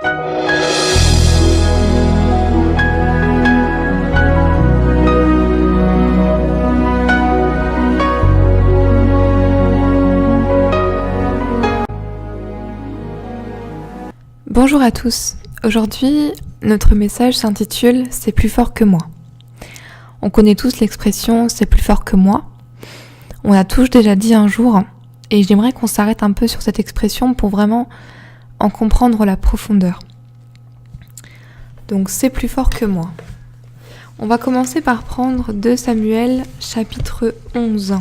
Bonjour à tous. Aujourd'hui, notre message s'intitule « C'est plus fort que moi ». On connaît tous l'expression « c'est plus fort que moi ». On l'a tous déjà dit un jour et j'aimerais qu'on s'arrête un peu sur cette expression pour vraiment en comprendre la profondeur. Donc, c'est plus fort que moi. On va commencer par prendre 2 Samuel chapitre 11.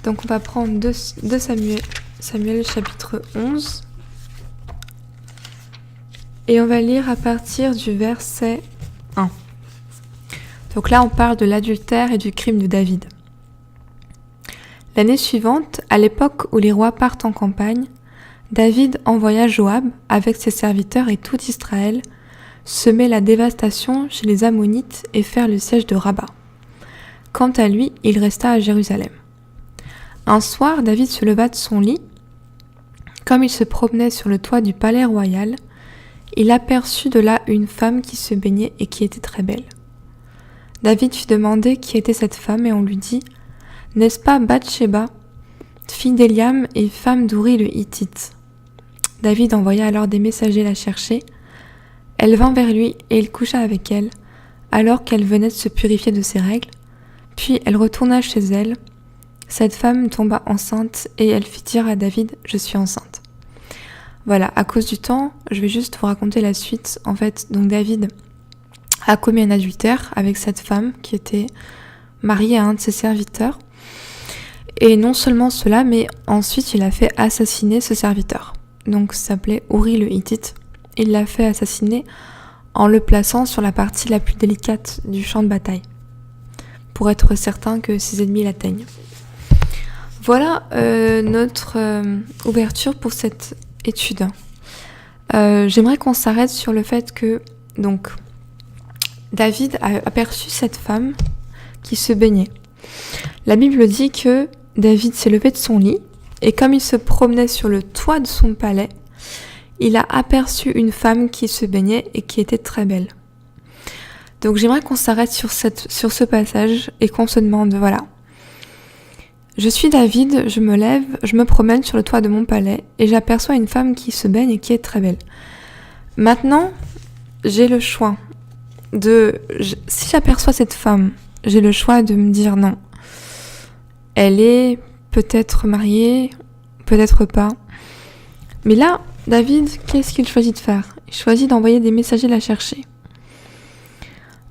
Donc, on va prendre 2 Samuel chapitre 11. Et on va lire à partir du verset 1. Donc là, on parle de l'adultère et du crime de David. L'année suivante, à l'époque où les rois partent en campagne, David envoya Joab avec ses serviteurs et tout Israël semer la dévastation chez les Ammonites et faire le siège de Rabat. Quant à lui, il resta à Jérusalem. Un soir, David se leva de son lit. Comme il se promenait sur le toit du palais royal, il aperçut de là une femme qui se baignait et qui était très belle. David fit demander qui était cette femme et on lui dit « N'est-ce pas Bathsheba, fille d'Éliam et femme d'Uri le Hittite ?» David envoya alors des messagers la chercher. Elle vint vers lui et il coucha avec elle, alors qu'elle venait de se purifier de ses règles. Puis elle retourna chez elle. Cette femme tomba enceinte et elle fit dire à David « Je suis enceinte ». Voilà, à cause du temps, je vais juste vous raconter la suite. En fait, donc David a commis un adultère avec cette femme qui était mariée à un de ses serviteurs. Et non seulement cela, mais ensuite il a fait assassiner ce serviteur. Donc ça s'appelait Uri le Hittite. Il l'a fait assassiner en le plaçant sur la partie la plus délicate du champ de bataille, pour être certain que ses ennemis l'atteignent. Voilà notre ouverture pour cette étude. J'aimerais qu'on s'arrête sur le fait que donc David a aperçu cette femme qui se baignait. La Bible dit que David s'est levé de son lit et comme il se promenait sur le toit de son palais, il a aperçu une femme qui se baignait et qui était très belle. Donc j'aimerais qu'on s'arrête sur ce passage et qu'on se demande, voilà, je suis David, je me lève, je me promène sur le toit de mon palais et j'aperçois une femme qui se baigne et qui est très belle. Maintenant, j'ai le choix si j'aperçois cette femme, j'ai le choix de me dire non. Elle est peut-être mariée, peut-être pas. Mais là, David, qu'est-ce qu'il choisit de faire ? Il choisit d'envoyer des messagers la chercher.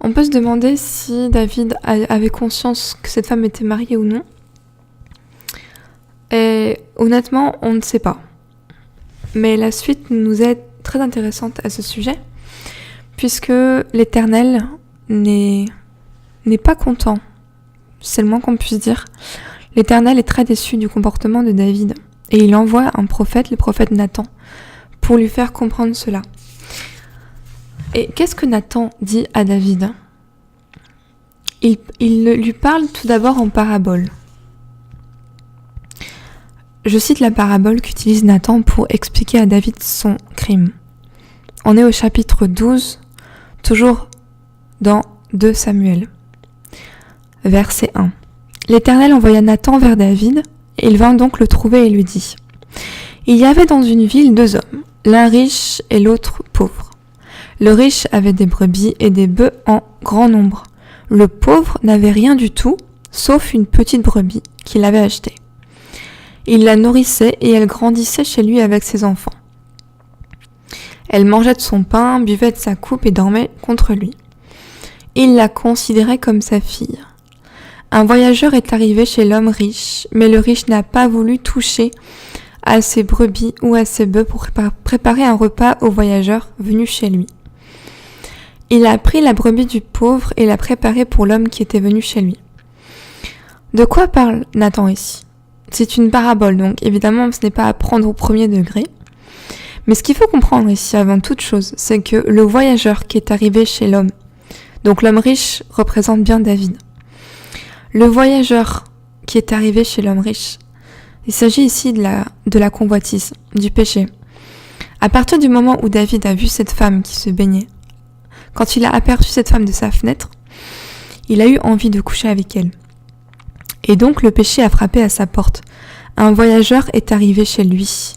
On peut se demander si David avait conscience que cette femme était mariée ou non. Et honnêtement, on ne sait pas. Mais la suite nous est très intéressante à ce sujet, puisque l'Éternel n'est pas content. C'est le moins qu'on puisse dire. L'Éternel est très déçu du comportement de David. Et il envoie un prophète, le prophète Nathan, pour lui faire comprendre cela. Et qu'est-ce que Nathan dit à David ? Il lui parle tout d'abord en parabole. Je cite la parabole qu'utilise Nathan pour expliquer à David son crime. On est au chapitre 12, toujours dans 2 Samuel. Verset 1. L'Éternel envoya Nathan vers David, et il vint donc le trouver et lui dit « Il y avait dans une ville 2 hommes, l'un riche et l'autre pauvre. Le riche avait des brebis et des bœufs en grand nombre. Le pauvre n'avait rien du tout, sauf une petite brebis qu'il avait achetée. Il la nourrissait et elle grandissait chez lui avec ses enfants. Elle mangeait de son pain, buvait de sa coupe et dormait contre lui. Il la considérait comme sa fille. Un voyageur est arrivé chez l'homme riche, mais le riche n'a pas voulu toucher à ses brebis ou à ses bœufs pour préparer un repas au voyageur venu chez lui. Il a pris la brebis du pauvre et l'a préparée pour l'homme qui était venu chez lui. » De quoi parle Nathan ici ? C'est une parabole, donc évidemment ce n'est pas à prendre au premier degré. Mais ce qu'il faut comprendre ici avant toute chose, c'est que le voyageur qui est arrivé chez l'homme, donc l'homme riche représente bien David. Le voyageur qui est arrivé chez l'homme riche, il s'agit ici de la convoitise, du péché. À partir du moment où David a vu cette femme qui se baignait, quand il a aperçu cette femme de sa fenêtre, il a eu envie de coucher avec elle. Et donc le péché a frappé à sa porte. Un voyageur est arrivé chez lui.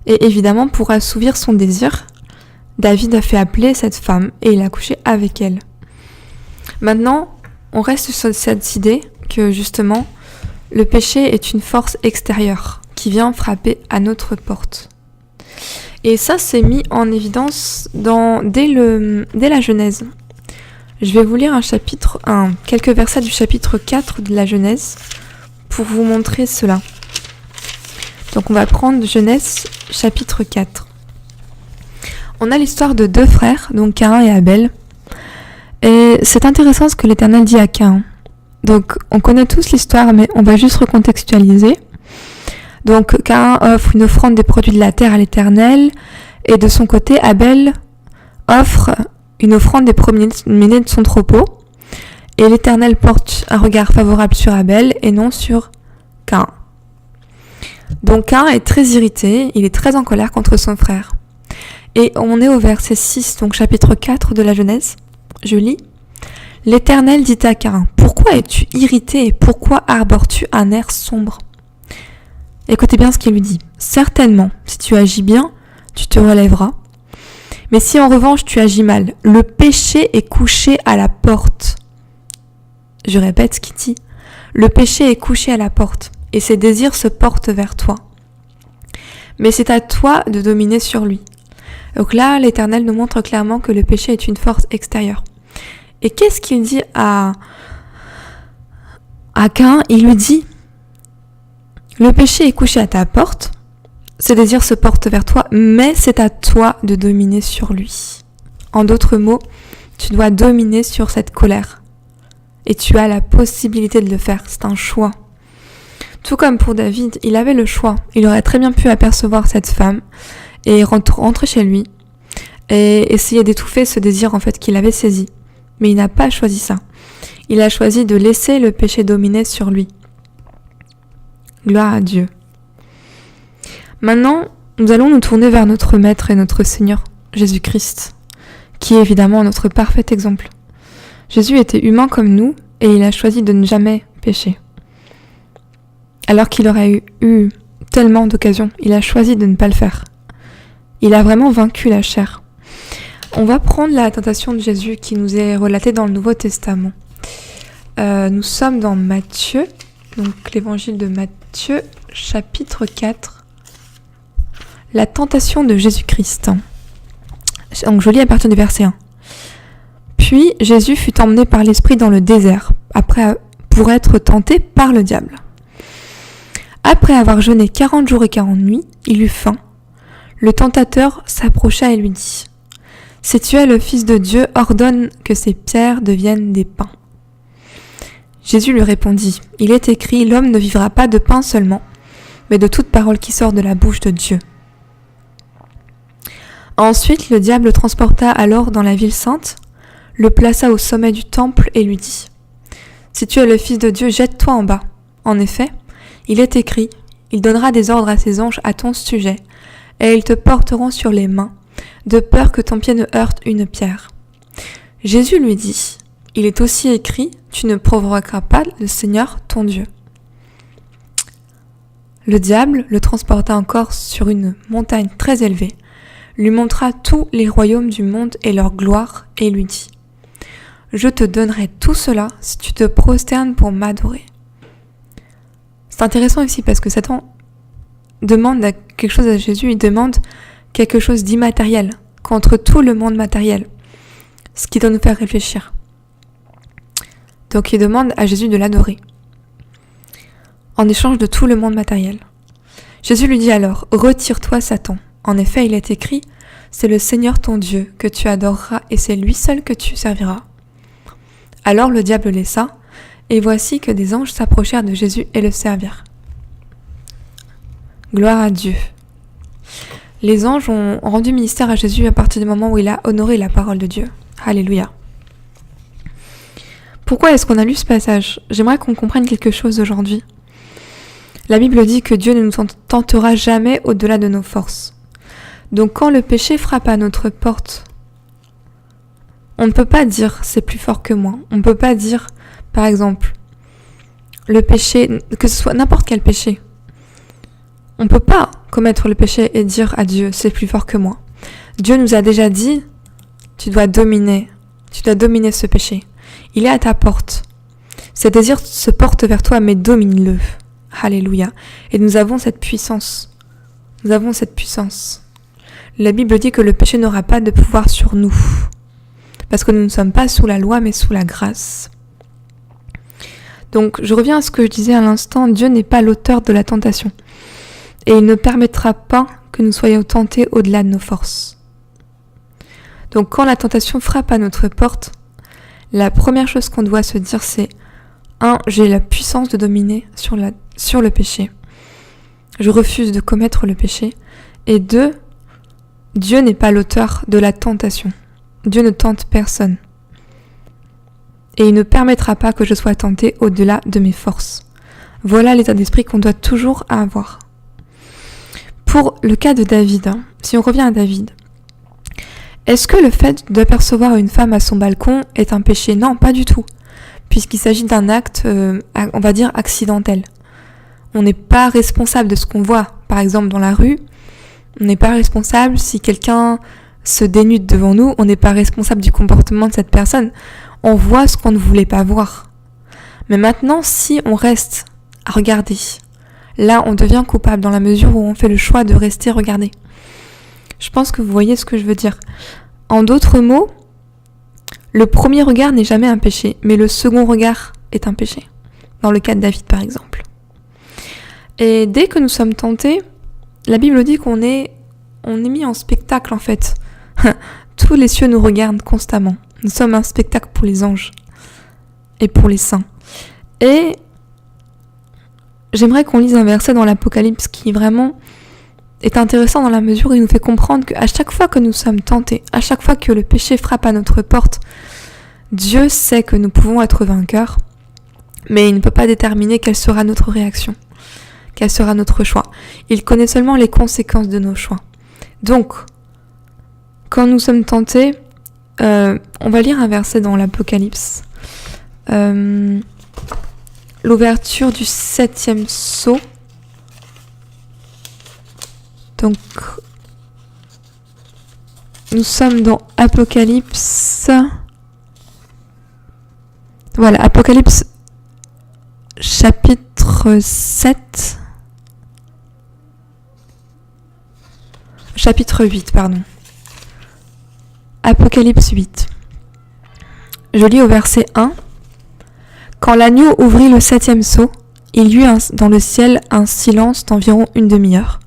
Et évidemment, pour assouvir son désir, David a fait appeler cette femme et il a couché avec elle. Maintenant, on reste sur cette idée que justement, le péché est une force extérieure qui vient frapper à notre porte. Et ça, c'est mis en évidence dès la Genèse. Je vais vous lire quelques versets du chapitre 4 de la Genèse pour vous montrer cela. Donc on va prendre Genèse chapitre 4. On a l'histoire de deux frères, donc Caïn et Abel. Et c'est intéressant ce que l'Éternel dit à Caïn. Donc on connaît tous l'histoire, mais on va juste recontextualiser. Donc Caïn offre une offrande des produits de la terre à l'Éternel, et de son côté, Abel offre une offrande des premiers-nés de son troupeau, et l'Éternel porte un regard favorable sur Abel et non sur Caïn. Donc Caïn est très irrité, il est très en colère contre son frère. Et on est au verset 6, donc chapitre 4 de la Genèse. Je lis. L'Éternel dit à Caïn, « Pourquoi es-tu irrité et pourquoi arbores-tu un air sombre ?» Écoutez bien ce qu'il lui dit. « Certainement, si tu agis bien, tu te relèveras. Mais si en revanche tu agis mal, le péché est couché à la porte. » Je répète ce qu'il dit. « Le péché est couché à la porte, et ses désirs se portent vers toi. Mais c'est à toi de dominer sur lui. » Donc là, l'Éternel nous montre clairement que le péché est une force extérieure. Et qu'est-ce qu'il dit à Caïn ? Il lui dit, le péché est couché à ta porte, ses désirs se portent vers toi, mais c'est à toi de dominer sur lui. En d'autres mots, tu dois dominer sur cette colère. Et tu as la possibilité de le faire, c'est un choix. Tout comme pour David, il avait le choix. Il aurait très bien pu apercevoir cette femme et rentrer chez lui et essayer d'étouffer ce désir en fait qu'il avait saisi. Mais il n'a pas choisi ça. Il a choisi de laisser le péché dominer sur lui. Gloire à Dieu. Maintenant, nous allons nous tourner vers notre Maître et notre Seigneur, Jésus-Christ, qui est évidemment notre parfait exemple. Jésus était humain comme nous et il a choisi de ne jamais pécher. Alors qu'il aurait eu tellement d'occasions, il a choisi de ne pas le faire. Il a vraiment vaincu la chair. On va prendre la tentation de Jésus qui nous est relatée dans le Nouveau Testament. Nous sommes dans Matthieu, donc l'évangile de Matthieu, chapitre 4. La tentation de Jésus-Christ. Donc je lis à partir du verset 1. Puis Jésus fut emmené par l'Esprit dans le désert, pour être tenté par le diable. Après avoir jeûné 40 jours et 40 nuits, il eut faim. Le tentateur s'approcha et lui dit, « Si tu es le Fils de Dieu, ordonne que ces pierres deviennent des pains. » Jésus lui répondit, « Il est écrit, l'homme ne vivra pas de pain seulement, mais de toute parole qui sort de la bouche de Dieu. » Ensuite, le diable le transporta alors dans la ville sainte, le plaça au sommet du temple et lui dit, « Si tu es le Fils de Dieu, jette-toi en bas. En effet, il est écrit, il donnera des ordres à ses anges à ton sujet, et ils te porteront sur les mains, de peur que ton pied ne heurte une pierre. » Jésus lui dit, « Il est aussi écrit, tu ne provoqueras pas le Seigneur ton Dieu. » Le diable le transporta encore sur une montagne très élevée, lui montra tous les royaumes du monde et leur gloire, et lui dit, « Je te donnerai tout cela si tu te prosternes pour m'adorer. » C'est intéressant ici parce que Satan demande quelque chose à Jésus, il demande quelque chose d'immatériel contre tout le monde matériel, ce qui doit nous faire réfléchir. Donc il demande à Jésus de l'adorer en échange de tout le monde matériel. Jésus lui dit alors, « Retire-toi Satan. En effet, il est écrit, c'est le Seigneur ton Dieu que tu adoreras et c'est lui seul que tu serviras. » Alors le diable le laissa, et voici que des anges s'approchèrent de Jésus et le servirent. Gloire à Dieu. Les anges ont rendu ministère à Jésus à partir du moment où il a honoré la parole de Dieu. Alléluia. Pourquoi est-ce qu'on a lu ce passage ? J'aimerais qu'on comprenne quelque chose aujourd'hui. La Bible dit que Dieu ne nous tentera jamais au-delà de nos forces. Donc quand le péché frappe à notre porte, on ne peut pas dire c'est plus fort que moi. On ne peut pas dire, par exemple, le péché, que ce soit n'importe quel péché. On ne peut pas commettre le péché et dire à Dieu c'est plus fort que moi. Dieu nous a déjà dit, tu dois dominer ce péché. Il est à ta porte. Ses désirs se portent vers toi, mais domine-le. Alléluia. Et nous avons cette puissance. Nous avons cette puissance. La Bible dit que le péché n'aura pas de pouvoir sur nous. Parce que nous ne sommes pas sous la loi, mais sous la grâce. Donc, je reviens à ce que je disais à l'instant. Dieu n'est pas l'auteur de la tentation. Et il ne permettra pas que nous soyons tentés au-delà de nos forces. Donc, quand la tentation frappe à notre porte, la première chose qu'on doit se dire, c'est 1. J'ai la puissance de dominer sur le péché. Je refuse de commettre le péché. Et 2. Dieu n'est pas l'auteur de la tentation. Dieu ne tente personne. Et il ne permettra pas que je sois tenté au-delà de mes forces. Voilà l'état d'esprit qu'on doit toujours avoir. Pour le cas de David, si on revient à David, est-ce que le fait d'apercevoir une femme à son balcon est un péché ? Non, pas du tout. Puisqu'il s'agit d'un acte, on va dire, accidentel. On n'est pas responsable de ce qu'on voit, par exemple, dans la rue. On n'est pas responsable si quelqu'un se dénude devant nous. On n'est pas responsable du comportement de cette personne. On voit ce qu'on ne voulait pas voir. Mais maintenant, si on reste à regarder, là, on devient coupable dans la mesure où on fait le choix de rester regarder. Je pense que vous voyez ce que je veux dire. En d'autres mots, le premier regard n'est jamais un péché, mais le second regard est un péché. Dans le cas de David, par exemple. Et dès que nous sommes tentés, la Bible dit qu'on est mis en spectacle, en fait. Tous les cieux nous regardent constamment. Nous sommes un spectacle pour les anges et pour les saints. Et j'aimerais qu'on lise un verset dans l'Apocalypse qui vraiment est intéressant dans la mesure où il nous fait comprendre qu'à chaque fois que nous sommes tentés, à chaque fois que le péché frappe à notre porte, Dieu sait que nous pouvons être vainqueurs, mais il ne peut pas déterminer quelle sera notre réaction, quel sera notre choix. Il connaît seulement les conséquences de nos choix. Donc, quand nous sommes tentés, on va lire un verset dans l'Apocalypse. L'ouverture du 7e sceau. Donc, nous sommes dans Apocalypse. Voilà, Apocalypse chapitre 7. Chapitre 8, pardon. Apocalypse 8. Je lis au verset 1. Quand l'agneau ouvrit le 7e sceau, il y eut dans le ciel un silence d'environ une demi-heure.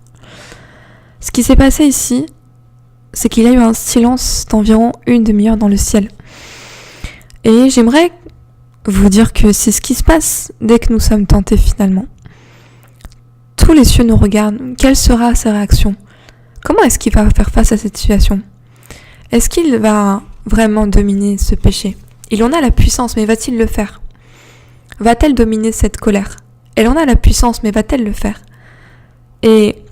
Ce qui s'est passé ici, c'est qu'il y a eu un silence d'environ une demi-heure dans le ciel. Et j'aimerais vous dire que c'est ce qui se passe dès que nous sommes tentés finalement. Tous les cieux nous regardent. Quelle sera sa réaction ? Comment est-ce qu'il va faire face à cette situation ? Est-ce qu'il va vraiment dominer ce péché ? Il en a la puissance, mais va-t-il le faire ? Va-t-elle dominer cette colère ? Elle en a la puissance, mais va-t-elle le faire ? Et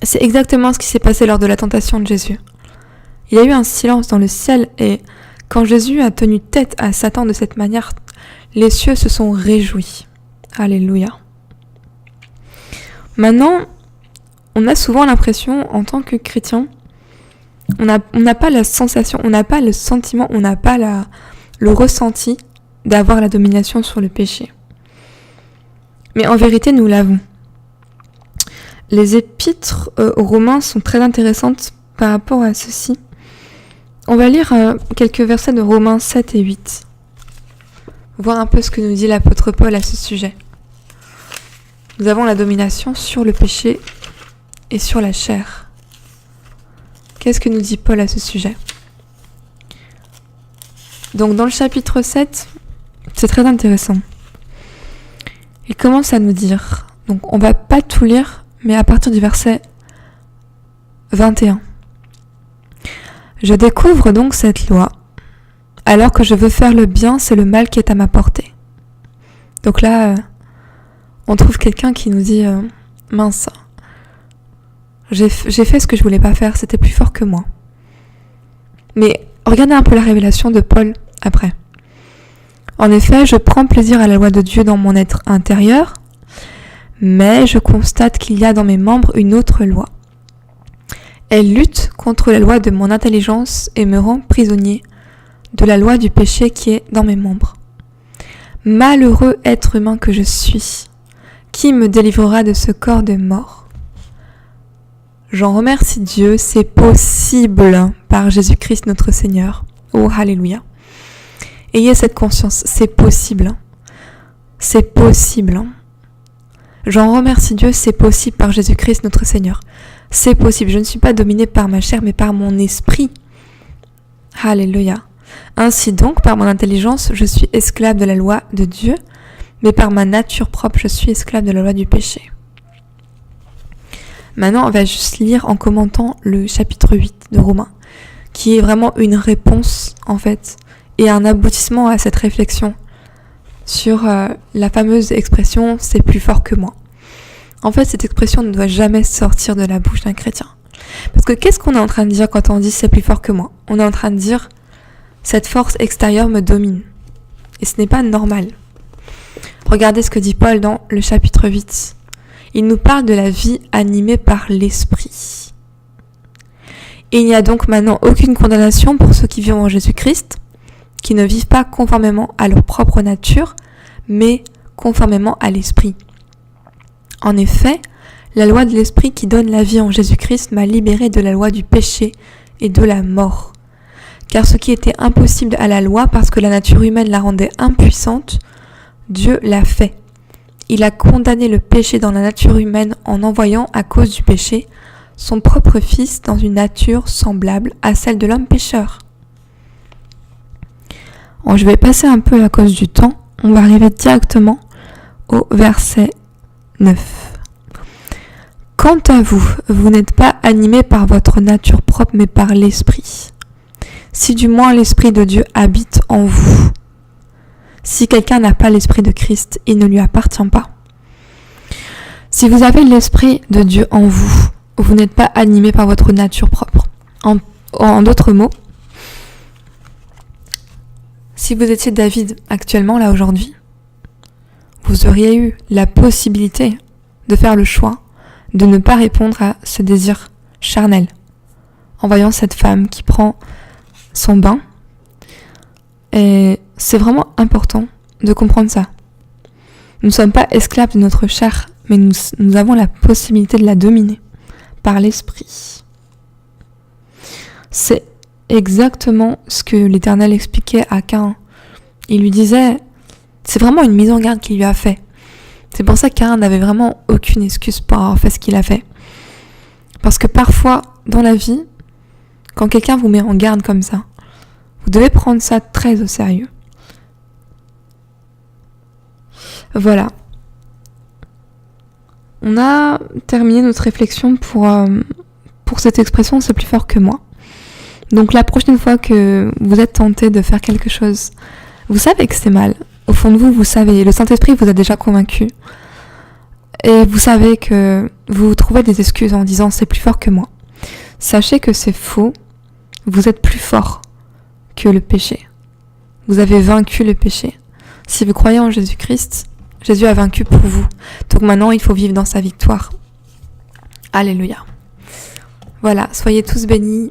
c'est exactement ce qui s'est passé lors de la tentation de Jésus. Il y a eu un silence dans le ciel et quand Jésus a tenu tête à Satan de cette manière, les cieux se sont réjouis. Alléluia. Maintenant, on a souvent l'impression, en tant que chrétien, on n'a pas la sensation, on n'a pas le sentiment, on n'a pas le ressenti d'avoir la domination sur le péché. Mais en vérité, nous l'avons. Les épîtres aux Romains sont très intéressantes par rapport à ceci. On va lire quelques versets de Romains 7 et 8. Voir un peu ce que nous dit l'apôtre Paul à ce sujet. Nous avons la domination sur le péché et sur la chair. Qu'est-ce que nous dit Paul à ce sujet ? Donc dans le chapitre 7, c'est très intéressant. Il commence à nous dire, donc on va pas tout lire, mais à partir du verset 21. Je découvre donc cette loi. Alors que je veux faire le bien, c'est le mal qui est à ma portée. Donc là, on trouve quelqu'un qui nous dit mince, J'ai fait ce que je voulais pas faire, c'était plus fort que moi. Mais regardez un peu la révélation de Paul après. En effet, je prends plaisir à la loi de Dieu dans mon être intérieur, mais je constate qu'il y a dans mes membres une autre loi. Elle lutte contre la loi de mon intelligence et me rend prisonnier de la loi du péché qui est dans mes membres. Malheureux être humain que je suis, qui me délivrera de ce corps de mort? J'en remercie Dieu, c'est possible par Jésus-Christ notre Seigneur. Oh, alléluia. Ayez cette conscience, c'est possible. C'est possible. J'en remercie Dieu, c'est possible par Jésus-Christ notre Seigneur. C'est possible, je ne suis pas dominée par ma chair, mais par mon esprit. Alléluia. Ainsi donc, par mon intelligence, je suis esclave de la loi de Dieu, mais par ma nature propre, je suis esclave de la loi du péché. Maintenant, on va juste lire en commentant le chapitre 8 de Romains, qui est vraiment une réponse, en fait, et un aboutissement à cette réflexion sur la fameuse expression « c'est plus fort que moi ». En fait, cette expression ne doit jamais sortir de la bouche d'un chrétien. Parce que qu'est-ce qu'on est en train de dire quand on dit « c'est plus fort que moi » ? On est en train de dire « cette force extérieure me domine ». Et ce n'est pas normal. Regardez ce que dit Paul dans le chapitre 8. Il nous parle de la vie animée par l'esprit. Et il n'y a donc maintenant aucune condamnation pour ceux qui vivent en Jésus-Christ, qui ne vivent pas conformément à leur propre nature, mais conformément à l'esprit. En effet, la loi de l'esprit qui donne la vie en Jésus-Christ m'a libéré de la loi du péché et de la mort. Car ce qui était impossible à la loi parce que la nature humaine la rendait impuissante, Dieu l'a fait. Il a condamné le péché dans la nature humaine en envoyant, à cause du péché, son propre Fils dans une nature semblable à celle de l'homme pécheur. Bon, je vais passer un peu à cause du temps. On va arriver directement au verset 9. Quant à vous, vous n'êtes pas animés par votre nature propre, mais par l'Esprit. Si du moins l'Esprit de Dieu habite en vous. Si quelqu'un n'a pas l'Esprit de Christ, il ne lui appartient pas. Si vous avez l'Esprit de Dieu en vous, vous n'êtes pas animés par votre nature propre. En d'autres mots, si vous étiez David actuellement, là aujourd'hui, vous auriez eu la possibilité de faire le choix de ne pas répondre à ce désir charnel en voyant cette femme qui prend son bain. Et c'est vraiment important de comprendre ça. Nous ne sommes pas esclaves de notre chair, mais nous avons la possibilité de la dominer par l'esprit. C'est exactement ce que l'Éternel expliquait à Caïn. Il lui disait, c'est vraiment une mise en garde qu'il lui a fait. C'est pour ça que Caïn n'avait vraiment aucune excuse pour avoir fait ce qu'il a fait. Parce que parfois, dans la vie, quand quelqu'un vous met en garde comme ça, vous devez prendre ça très au sérieux. Voilà. On a terminé notre réflexion pour cette expression « c'est plus fort que moi ». Donc la prochaine fois que vous êtes tenté de faire quelque chose, vous savez que c'est mal. Au fond de vous, vous savez. Le Saint-Esprit vous a déjà convaincu. Et vous savez que vous trouvez des excuses en disant « c'est plus fort que moi ». Sachez que c'est faux. Vous êtes plus fort que le péché. Vous avez vaincu le péché. Si vous croyez en Jésus-Christ, Jésus a vaincu pour vous. Donc maintenant, il faut vivre dans sa victoire. Alléluia. Voilà, soyez tous bénis.